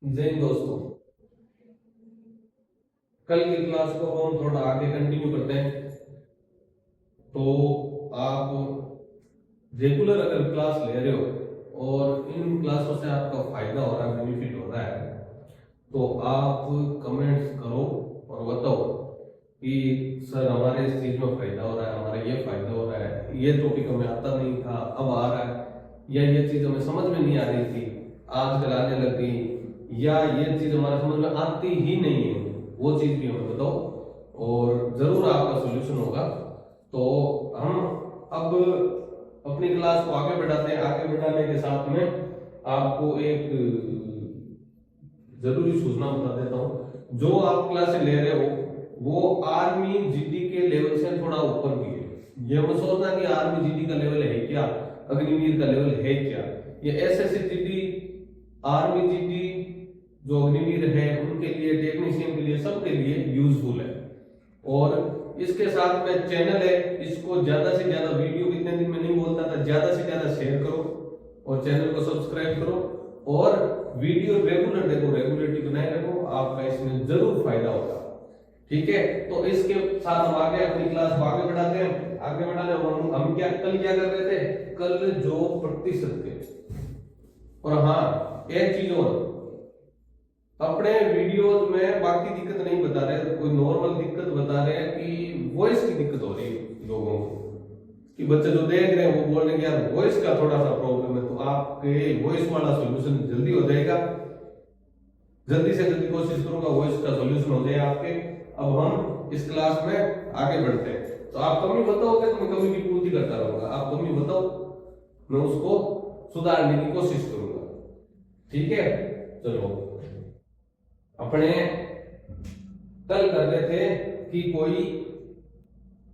जय हिंद दोस्तों। कल की क्लास को हम थोड़ा आगे कंटिन्यू करते हैं। तो आप रेगुलर अगर क्लास ले रहे हो और इन क्लासों से आपका फायदा हो रहा है, बेनिफिट हो रहा है, तो आप कमेंट्स करो और बताओ कि सर हमारे इस चीज में फायदा हो रहा है, हमारा ये फायदा हो रहा है, ये टॉपिक हमें आता नहीं था अब आ रहा है, या ये चीज हमें समझ में नहीं आ रही थी आजकल आने लग गई, या ये चीज हमारे समझ में आती ही नहीं है, वो चीज भी हमें बताओ और जरूर आपका सोल्यूशन होगा। तो हम अब अपनी क्लास को आगे बढ़ाते हैं। आगे बढ़ाने के साथ में आपको एक जरूरी सूचना बता देता हूँ। जो आप क्लासेस ले रहे हो वो आर्मी जीडी के लेवल से थोड़ा ऊपर की है। ये मत सोचना कि आर्मी जीडी का लेवल है क्या, अग्निवीर का लेवल है क्या। ये एसएससी जीडी, आर्मी जीडी, जो अग्निवीर है उनके लिए, टेक्नीशियन के लिए, सबके लिए यूजफुल है। और इसके साथ में चैनल है, इसको ज्यादा से ज्यादा, वीडियो कितने दिन में नहीं बोलता था, ज्यादा से ज्यादा शेयर करो और चैनल को सब्सक्राइब करो और वीडियो रेगुलर देखो, रेगुलरिटी बनाए रखो, आपका इसमें जरूर फायदा होगा। ठीक है, तो इसके साथ हम आगे अपनी क्लास को आगे बढ़ाते हैं। आगे बढ़ाने हम क्या कल क्या कर रहे थे, कल जो प्रतिशत के, और हाँ एक चीज और, अपने वीडियोस में बाकी दिक्कत नहीं बता रहे, कोई नॉर्मल दिक्कत बता रहे हैं कि वॉइस की दिक्कत हो रही है लोगों को, कि बच्चे जो देख रहे हैं वो बोल रहे हैं यार वॉइस का थोड़ा सा प्रॉब्लम है। तो आपके वॉइस वाला सॉल्यूशन जल्दी हो जाएगा, जल्दी से जल्दी कोशिश करूंगा वॉइस का सॉल्यूशन हो जाए आपके। अब हम इस क्लास में आगे बढ़ते हैं। तो आप कमी बताओगे तो मैं कमी की पूर्ति करता रहूंगा, आप कमी बताओ मैं उसको सुधारने की कोशिश करूंगा। ठीक है, चलो अपने कल कर रहे थे कि कोई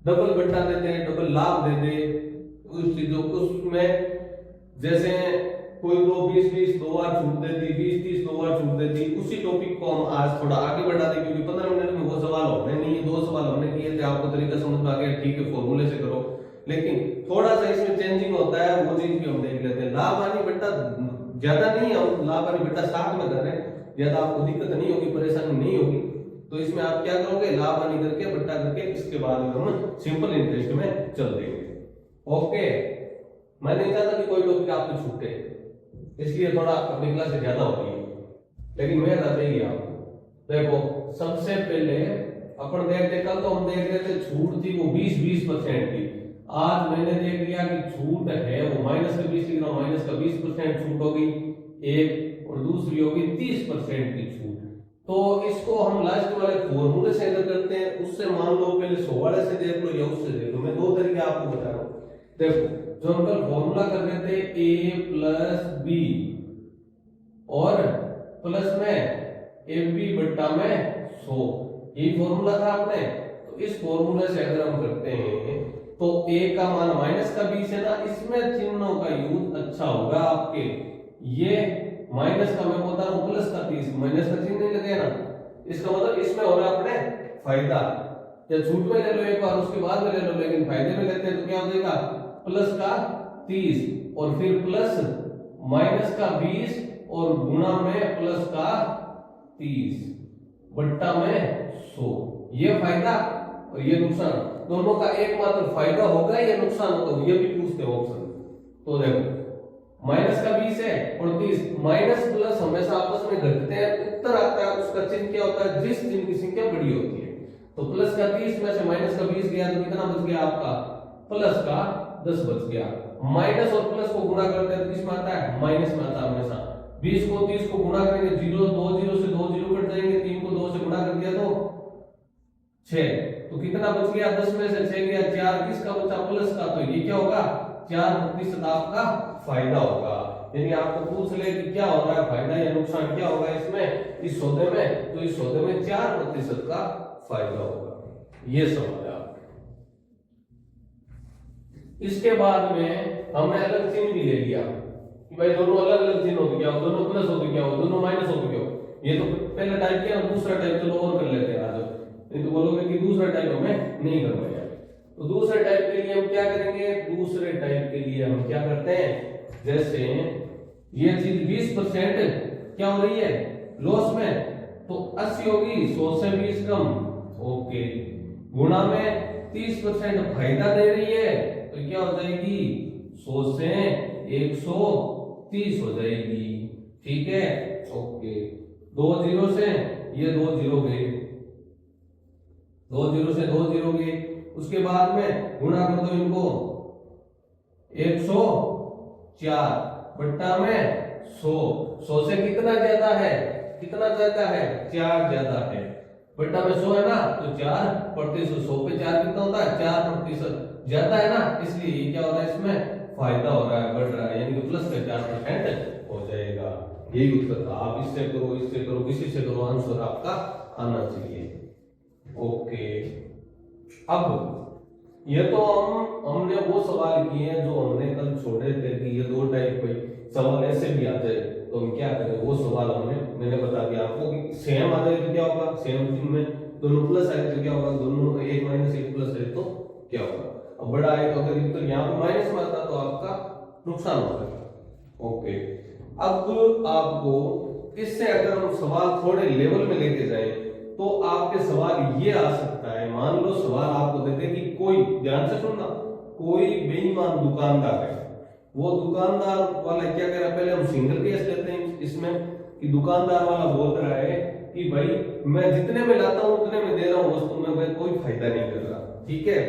डबल बट्टा देते हैं, डबल लाभ दे दे उस चीजों को, उसमें जैसे कोई 20-20 दो बार छूट देती, 20-30 दो बार छूट देती, उसी टॉपिक को हम आज थोड़ा आगे बढ़ा दें क्योंकि 15 मिनट में वो सवाल होने नहीं है। 2 सवाल हमने किए थे, आपको तरीका समझ में आ गया, ठीक है फॉर्मूले से करो, लेकिन थोड़ा सा इसमें चेंजिंग होता है, वो चीज भी हम देख लेते हैं। लाभ हानि बट्टा ज्यादा नहीं है, हम लाभ हानि बट्टा साथ में कर रहे हैं, ज्यादा आपको दिक्कत नहीं होगी, परेशानी नहीं होगी। तो इसमें आप क्या करोगे, लाभ हानि करके बट्टा करके, इसके बाद में हम सिंपल इंटरेस्ट में चल देंगे। ओके, मैं नहीं चाहता कि कोई टॉपिक आपको छूटे, इसलिए थोड़ा अपनी क्लास से ज्यादा होती है, लेकिन मैं बता देंगे आपको। देखो सबसे पहले अपन देखते, कल तो हम देख रहे थे छूट थी वो 20% थी, आज मैंने देख लिया कि छूट है वो माइनस का 20 लिख रहा हूं, माइनस का 20% छूट होगी एक, और दूसरी होगी 30% की छूट। तो इसको हम लास्ट वाले फॉर्मूले से अगर करते हैं, उससे मान लो पहले 100 वाले से देख लो या उससे देख लो, मैं दो तरीके आपको बता रहा हूं। देखो जो हम कल फॉर्मूला कर रहे थे a प्लस बी और प्लस में ए बी बट्टा में 100, यही फॉर्मूला था आपने। तो इस फॉर्मूले से अगर हम करते हैं तो a का मान माइनस का 20 है ना, इसमें चिन्हों का यूज अच्छा होगा आपके। ये माइनस का मैं बोलता हूं प्लस का 30, माइनस का चिन्ह नहीं लगेगा ना, इसका मतलब इसमें हो रहा है अपने फायदा। या छूट में ले लो एक बार, उसके बाद में ले लो, लेकिन फायदे में लेते हैं तो क्या हो जाएगा, प्लस का 30 और फिर प्लस माइनस का 20 और गुणा में प्लस का 30 बट्टा में 100। ये फायदा और ये नुकसान, दोनों का एकमात्र फायदा होगा या नुकसान होगा, ये भी पूछते हैं ऑप्शन। तो देखो माइनस का 20 है और 30, माइनस प्लस हमेशा आपस में घटते हैं, उत्तर आता है उसका चिन्ह क्या होता है, जिस चिन्ह की संख्या बड़ी होती है। तो प्लस का 30 में से माइनस का 20 गया तो कितना बच गया आपका, प्लस का 10 बच गया। माइनस और प्लस को गुणा करते हैं तो किस में आता है, माइनस में आता है हमेशा। 20 को 30 को गुणा करेंगे, 0 2 0 से 2 0 कट जाएंगे, 3 को 2 से गुणा कर दिया तो 6, तो कितना बच गया, 10 में से 6 गया 4, किसका बचा, प्लस का। तो ये क्या होगा, 4% आपका फायदा होगा। यानी आपको पूछ ले कि क्या हो रहा है, फायदा या नुकसान क्या होगा इसमें, इस सौदे में, तो इस सौदे में 4% का फायदा होगा। ये सवाल है आपका। इसके बाद में हमने अलग चिन्ह भी ले लिया कि भाई दोनों अलग अलग चिन्ह हो गया, दोनों प्लस हो गया, दोनों माइनस हो गया। ये तो पहला टाइप किया, दूसरा टाइप चलो और कर लेते हैं आज। नहीं तो बोलोगे कि दूसरा टाइप हमें नहीं करना है। तो दूसरे टाइप के लिए हम क्या करेंगे, दूसरे टाइप के लिए हम क्या करते हैं, जैसे ये चीज 20% क्या हो रही है, लॉस में, तो 80 होगी, 100 से 20 कम, ओके, गुणा में 30% फायदा दे रही है तो क्या हो जाएगी, 100 से 130 हो जाएगी, ठीक है, ओके, 2 जीरो से ये 2 जीरो गए, 2 जीरो से 2 जीरो गए, उसके बाद में गुणा कर दो इनको, 104 बट्टा में 100, 100 से कितना ज्यादा है, कितना ज्यादा है, 4 ज्यादा है, बट्टा में 100 है ना, तो 4%, 100 पे 4 कितना होता है, 4% ज्यादा है ना, इसलिए ये क्या हो रहा है, इसमें फायदा हो रहा है, बढ़ रहा है, यानी कि प्लस का 4% हो जाएगा। यही उत्तर था, आप इससे करो, इससे करो, किसी से करो, आंसर आपका आना चाहिए, ओके। अब ये तो हमने वो सवाल किए हैं जो हमने कल छोड़े थे कि ये 2 टाइप कोई सवाल ऐसे भी आते हैं, तो हम क्या करें, वो सवाल मैंने बता दिया आपको कि सेम आ जाए तो क्या होगा, सेम चिन्ह में दोनों प्लस आए तो क्या होगा, दोनों 1 माइनस 1 प्लस है तो क्या होगा, अब बड़ा आए तो अगर उत्तर यहाँ पर माइनस में आता तो आपका नुकसान होगा, ओके। अब आपको इससे अगर हम सवाल थोड़े लेवल में लेके जाए तो आपके सवाल ये आ सकता है, मान लो सवाल आपको देते कि कोई, ध्यान से सुनना, कोई बेईमान दुकानदार है, वो दुकानदार वाला क्या कर रहा है, पहले हम सिंगल केस लेते हैं इसमें कि दुकानदार वाला बोल रहा है कि भाई मैं जितने में लाता हूं उतने में दे रहा हूं वस्तु में, भाई कोई फायदा नहीं कर रहा, ठीक है,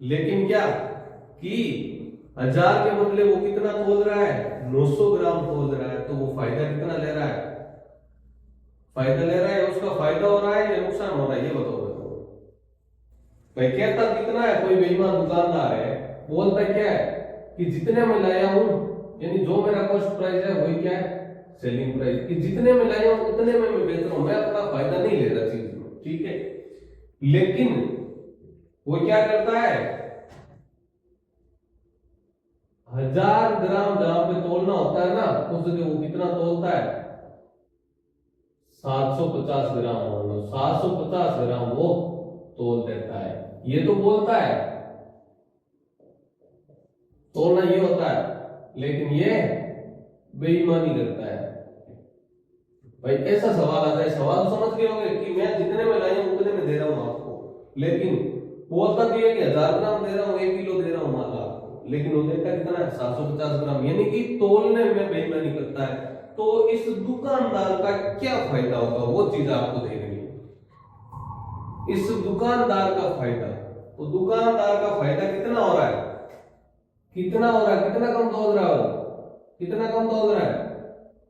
लेकिन क्या कि 1000 के बदले वो कितना तोल रहा है, 900 ग्राम तोल रहा है, तो वो फायदा कितना ले रहा है, फायदा ले रहा है, उसका फायदा हो रहा है या नुकसान हो रहा है, ये बताओ भाई। कहता कितना है, कोई बेईमान दुकानदार है, बोलता क्या है कि जितने में लाया हूं, यानी जो मेरा कॉस्ट प्राइस है वही क्या है, सेलिंग प्राइस, कि जितने में लाया हूं उतने में मैं बेच रहा हूं, मैं अपना फायदा नहीं ले रहा चीज में, ठीक है, लेकिन वो क्या करता है, 1000 ग्राम जहां पे तोलना होता है ना, उस जगह वो कितना तोलता है, 750 ग्राम, 750 ग्राम वो तोल देता है, ये तो बोलता है, तोलना ये होता है, लेकिन ये बेईमानी करता है। भाई ऐसा सवाल आता है, सवाल तो समझ गए होंगे कि मैं जितने में लाई हूं उतने में दे रहा हूं आपको, लेकिन बोलता तो ये कि 1000 ग्राम दे रहा हूं, 1 किलो दे रहा हूं माल आपको, लेकिन वो देता कितना है, 750 ग्राम, यानी कि तोलने में बेईमानी करता है। तो इस दुकानदार का क्या फायदा होगा, वो चीज आपको देखनी है, इस दुकानदार का फायदा, तो दुकानदार का फायदा कितना हो रहा है, कितना हो रहा है, कितना कम तोल रहा है, कितना कम तोल रहा है,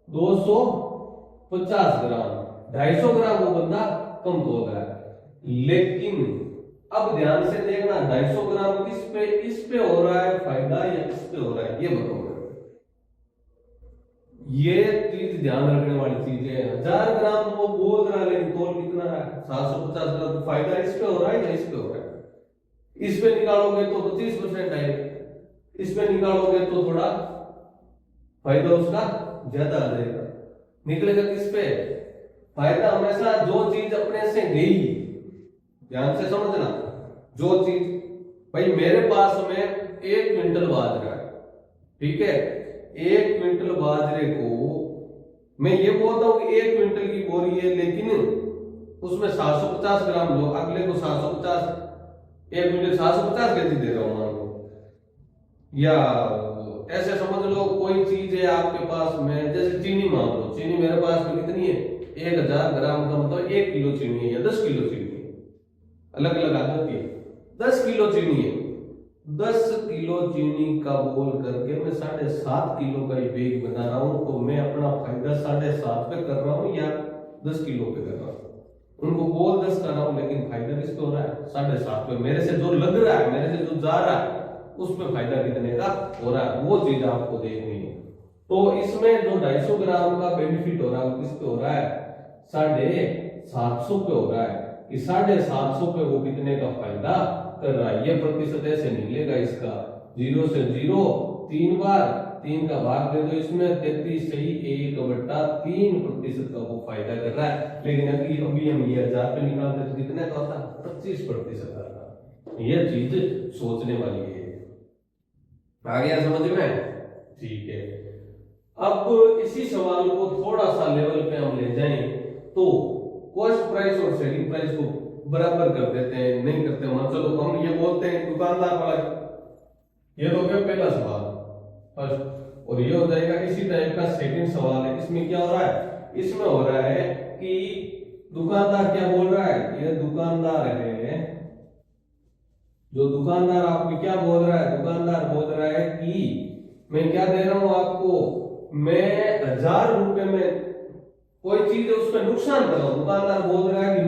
250 ग्राम, 250 ग्राम वो बंदा कम तोल रहा है, लेकिन अब ध्यान से देखना, 250 ग्राम किस पे, इस पे हो रहा है फायदा या इस पे हो रहा है, ये बताओ, ये चीज ध्यान रखने वाली चीज है। 1000 ग्राम वो बोल रहा है, लेकिन तोल कितना है, 750 ग्राम, फायदा इस पे हो रहा है या इस पे हो रहा है, इस पे निकालोगे तो 25% आएगा, इस पे निकालोगे तो थोड़ा फायदा उसका ज्यादा आ जाएगा, निकलेगा किस पे, फायदा हमेशा जो चीज अपने से गई, ध्यान से समझना, जो चीज, भाई मेरे पास में 1 क्विंटल बाजरा है, ठीक है, 1 क्विंटल बाजरे को मैं ये बोलता हूं कि 1 क्विंटल की बोरी है, लेकिन उसमें 750 ग्राम लो, अगले को 750, 1 क्विंटल 750 केजी दे रहा हूं मान लो, या ऐसे समझ लो कोई चीज है आपके पास में, जैसे चीनी मान लो, चीनी मेरे पास में कितनी है, 1000 ग्राम का मतलब 1 किलो चीनी है या 10 किलो चीनी है, अलग अलग आ जाती है, 10 किलो चीनी है, 10 किलो चीनी का बोल करके मैं 7.5 किलो का बैग बना रहा हूं, तो मैं अपना फायदा 7.5 पे कर रहा हूं या 10 किलो पे कर रहा हूं, उनको बोल 10 कर रहा हूं, लेकिन फायदा किस पे हो रहा है, 7.5 पे, मेरे से जो लग रहा है, मेरे से जो जा रहा है, उस पे फायदा कितने का हो रहा है, वो चीज आपको देखनी है। तो इसमें जो 250 ग्राम का बेनिफिट हो रहा है, किस पे हो रहा है, 750 पे हो रहा है, कि 750 पे वो कितने का फायदा कर रहा है, ये प्रतिशत ऐसे निकलेगा इसका, 0 से 0 3 बार, 3 का भाग दे दो इसमें, 33 सही 1/3% का वो फायदा कर रहा है, लेकिन अभी हम ये 1000 पे निकालते तो कितने का होता, 25% आता, ये चीज सोचने वाली है, आ गया समझ में, ठीक है। अब इसी सवाल को थोड़ा सा लेवल पे हम ले जाएं तो कॉस्ट प्राइस और सेलिंग प्राइस को बराबर कर देते हैं, नहीं करते हम, चलो हम ये बोलते हैं दुकानदार वाला, ये तो क्या पहला सवाल फर्स्ट, और ये हो जाएगा इसी टाइप का सेकंड सवाल है। इसमें क्या हो रहा है, इसमें हो रहा है कि दुकानदार क्या बोल रहा है, ये दुकानदार है, जो दुकानदार आपको क्या बोल रहा है, दुकानदार बोल रहा है कि मैं क्या दे रहा हूं आपको, मैं 1000 रुपए में कोई चीज है उस पर नुकसान कर रहा हूं, दुकानदार बोल रहा है कि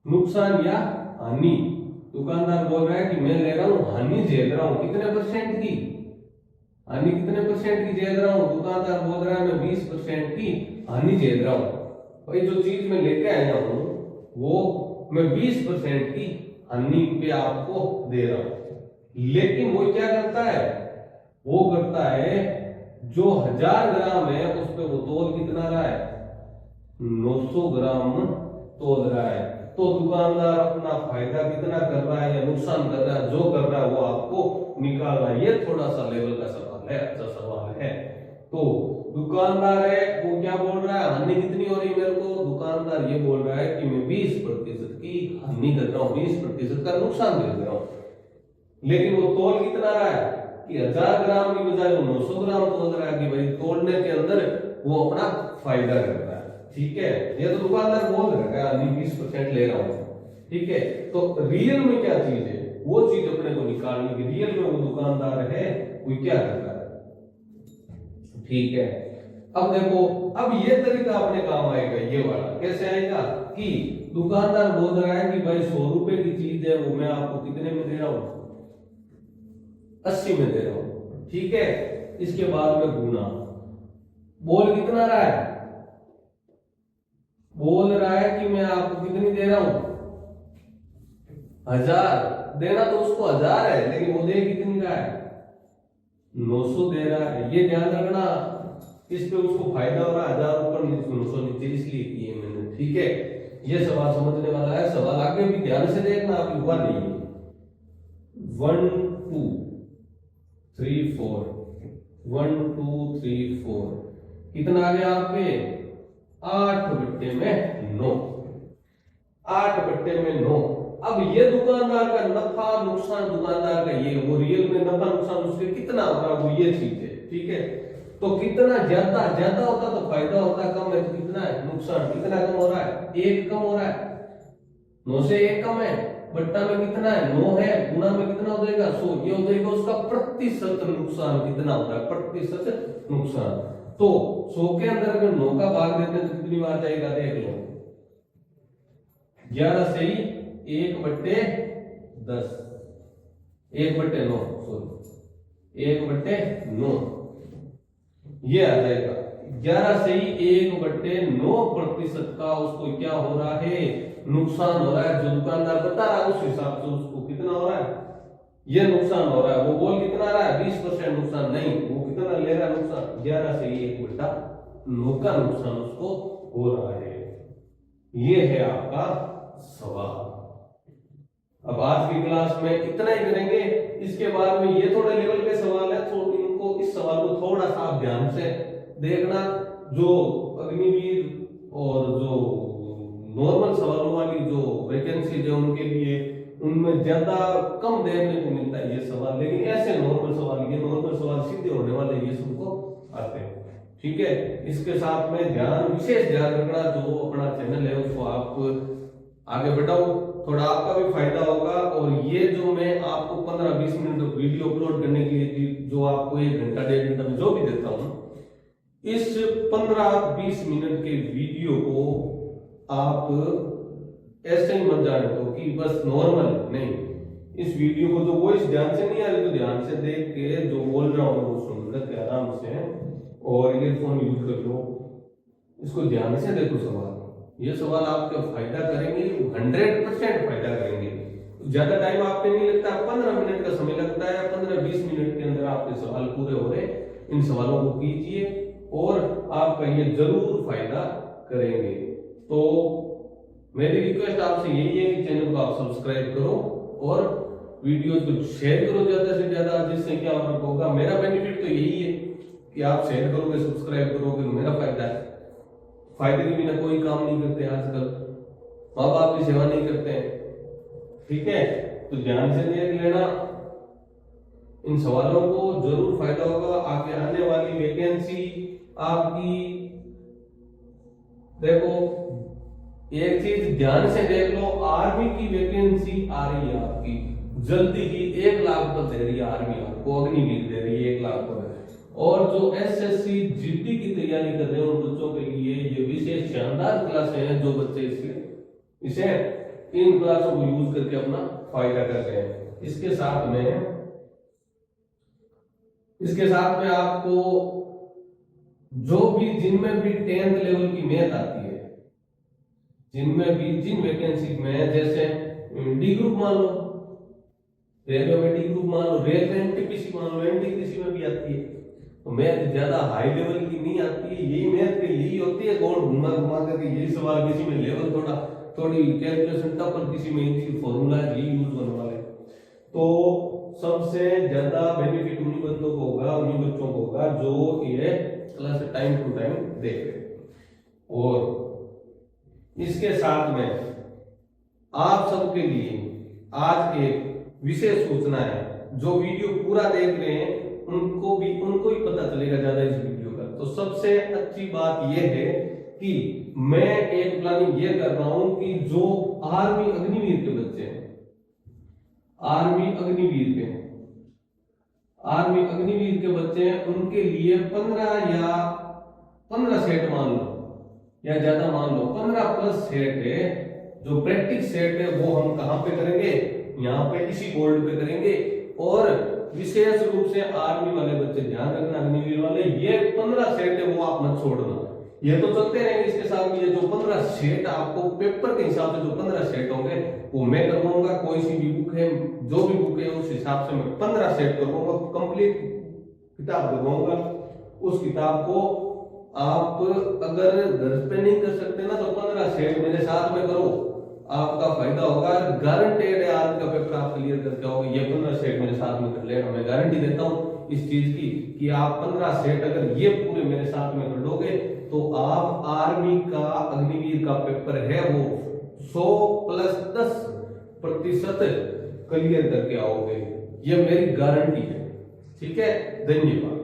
नुकसान या हानि, दुकानदार बोल रहा है कि मैं ले रहा हूं हानि झेल रहा हूं, कितने परसेंट की हानि, कितने परसेंट की झेल रहा हूं, दुकानदार बोल रहा है मैं 20% की हानि झेल रहा हूं, भाई जो चीज मैं लेके आया हूं वो मैं 20% की हानि पे आपको दे रहा हूं। लेकिन वो क्या करता है, वो करता है जो 1000 ग्राम है उस पे वो तोल कितना रहा है, 900 ग्राम तोल रहा है। तो दुकानदार अपना फायदा कितना कर रहा है या नुकसान कर रहा है, जो कर रहा है वो आपको निकालना है। ये थोड़ा सा लेवल का सवाल है, अच्छा सवाल है। तो दुकानदार है वो क्या बोल रहा है, हानि कितनी हो रही है मेरे को, दुकानदार ये बोल रहा है कि मैं 20% की हानि कर रहा हूं, 20% का नुकसान दे रहा हूं। लेकिन वो तोल कितना रहा है कि 1000 ग्राम की बजाय वो 900 ग्राम तोल रहा है, कि भाई तोड़ने के अंदर वो अपना फायदा कर रहा है। ठीक है, ये तो दुकानदार बोल रहा है हानि 20% ले रहा हूं। ठीक है, तो रियल में क्या चीज है, वो चीज अपने को निकालने की, रियल में वो दुकानदार है वो क्या कर रहा है। ठीक है, अब देखो, अब ये तरीका अपने काम आएगा, ये वाला कैसे आएगा कि दुकानदार बोल रहा है कि भाई 100 रुपए की चीज है वो मैं आपको कितने में दे रहा हूं, 80 में दे रहा हूं। ठीक है, इसके बाद में गुना, बोल कितना रहा है, बोल रहा है कि मैं आपको कितनी दे रहा हूं, 1000 देना तो उसको 1000 है, लेकिन वो दे कितनी रहा है, 900 दे रहा है। ये ध्यान रखना, इस पे उसको फायदा हो रहा है, 1000 ऊपर 900 नीचे, इसलिए किए मैंने। ठीक है, ये सवाल समझने वाला है, सवाल आगे भी ध्यान से देखना, आप हुआ नहीं है। 1 2 3 4 1 2 3 4 कितना आ गया आप पे, 8/9, 8/9। अब ये दुकानदार का नफा नुकसान, दुकानदार का ये, वो रियल में नफा नुकसान उसके कितना होगा, वो ये चीज है। ठीक है, तो कितना ज्यादा ज्यादा होता तो फायदा होता, कम है तो कितना है नुकसान, कितना कम हो रहा है, 1 कम हो रहा है, 9 से 1 कम है, बट्टा में कितना है 9 है, गुना में कितना हो जाएगा 100, ये हो जाएगा उसका प्रतिशत नुकसान कितना होता है, प्रतिशत नुकसान। तो 100 के अंदर अगर 9 का भाग देते हैं तो कितनी बार जाएगा, देख लो, 11 से ही 1/10, 1/9, सॉरी 1/9, ये आ जाएगा 11 से ही 1/9% का उसको क्या हो रहा है, नुकसान हो रहा है। जो दुकानदार बता रहा है उस हिसाब से उसको कितना हो रहा है, ये नुकसान हो रहा है। वो बोल कितना रहा है, 20% नुकसान, नहीं, वो कितना ले रहा है नुकसान, 11 से 1/9 का नुकसान उसको हो रहा है। ये है आपका सवाल। अब आज की क्लास में इतना ही करेंगे, इसके बाद में ये थोड़े लेवल के सवाल है, तो इनको, इस सवाल को थोड़ा सा आप ध्यान से देखना। जो अग्निवीर और जो नॉर्मल सवालों वाली जो वैकेंसी है उनके लिए, उनमें ज्यादा कम देखने को मिलता है ये सवाल, लेकिन ऐसे नॉर्मल सवाल, ये नॉर्मल सवाल सीधे होने वाले ये सबको आते हैं। ठीक है, इसके साथ में ध्यान, विशेष ध्यान रखना, जो अपना चैनल है उसको आप आगे बढ़ाओ, थोड़ा आपका भी फायदा होगा। और ये जो मैं आपको 15-20 मिनट वीडियो अपलोड करने के लिए, जो आपको 1 घंटा 1.5 घंटा में जो भी देता हूं, इस 15-20 मिनट के वीडियो को आप ऐसे ही मत जाने दो कि बस नॉर्मल नहीं, इस वीडियो को जो वॉइस ध्यान से नहीं आ रही तो ध्यान से देख के जो बोल रहा हूँ वो सुन करके आराम से, और ईयरफोन यूज कर लो, इसको ध्यान से देखो सवाल। ये सवाल आपका फायदा करेंगे, 100% फायदा करेंगे। ज्यादा टाइम आपके नहीं लगता, 15 मिनट का समय लगता है, 15-20 मिनट के अंदर आपके सवाल पूरे हो रहे। इन सवालों को कीजिए और आपका ये जरूर फायदा करेंगे। तो मेरी रिक्वेस्ट आपसे यही है कि चैनल को आप सब्सक्राइब करो और वीडियो को शेयर करो ज्यादा से ज्यादा, जिससे क्या होगा, मेरा बेनिफिट तो यही है कि आप शेयर करोगे, सब्सक्राइब करोगे तो मेरा फायदा है। फायदे के बिना कोई काम नहीं करते आजकल, माँ बाप की सेवा नहीं करते हैं। ठीक है, तो ध्यान से देख लेना इन सवालों को, जरूर फायदा होगा। आगे आने वाली वैकेंसी आपकी, देखो एक चीज ध्यान से देख लो, आर्मी की वैकेंसी आ रही है आपकी जल्दी ही, 1 लाख पर दे रही है आर्मी आपको, अग्निवीर दे रही है 1 लाख पर। और जो एसएससी जीडी की तैयारी कर रहे हैं उन बच्चों के लिए ये विशेष शानदार क्लासें हैं, जो बच्चे इसे इन क्लासों को यूज करके अपना फायदा कर रहे हैं। इसके साथ में आपको जो भी जिनमें भी 10th लेवल की मैथ आती है, जिनमें भी जिन वैकेंसी में, जैसे डी ग्रुप मान लो, रेलवे में डी ग्रुप मान लो, रेलवे एनटीपीसी मान लो, एनटीपीसी में भी आती है। तो मैथ ज्यादा हाई लेवल की नहीं आती है, यही मैथ की यही होती है, गोल घुमा घुमा करके यही सवाल, किसी में लेवल थोड़ी कैलकुलेशन टफ और किसी में इजी फॉर्मूला यही यूज होने वाले। तो सबसे ज्यादा बेनिफिट उन्हीं बंदों को होगा, उन्हीं बच्चों को होगा जो ये क्लास टाइम टू टाइम देख रहे हैं। और इसके साथ में आप सबके लिए आज एक विशेष सूचना है, जो वीडियो पूरा देख रहे हैं उनको ही पता चलेगा ज्यादा इस वीडियो का। तो सबसे अच्छी बात यह है कि मैं एक प्लानिंग ये कर रहा हूं कि जो आर्मी अग्निवीर के बच्चे हैं, आर्मी अग्निवीर के बच्चे हैं, उनके लिए 15 सेट मान लो या ज्यादा मान लो, 15 प्लस सेट है, जो प्रैक्टिस सेट है वो हम कहां पे करेंगे, यहाँ पे इसी बोर्ड पे करेंगे। और विशेष रूप से आर्मी वाले बच्चे ध्यान रखना, अग्निवीर वाले, ये 15 सेट है वो आप मत छोड़ना, ये तो चलते रहेंगे। इसके साथ ये जो 15 सेट आपको पेपर के हिसाब से जो 15 सेट होंगे वो मैं करवाऊंगा। कोई सी भी बुक है, जो भी बुक है उस हिसाब से मैं 15 सेट करवाऊंगा, कंप्लीट किताब करवाऊंगा। उस किताब को आप अगर घर पे नहीं कर सकते ना, तो 15 सेट मेरे साथ में करो, आपका फायदा होगा। गारंटेड है आज का पेपर आप क्लियर करके आओगे, ये 15 सेट मेरे साथ में कर लेना, मैं गारंटी देता हूँ इस चीज की कि आप 15 सेट अगर ये पूरे मेरे साथ में कर लोगे तो आप आर्मी का अग्निवीर का पेपर है वो 100+10% क्लियर करके आओगे, ये मेरी गारंटी है। ठीक है, धन्यवाद।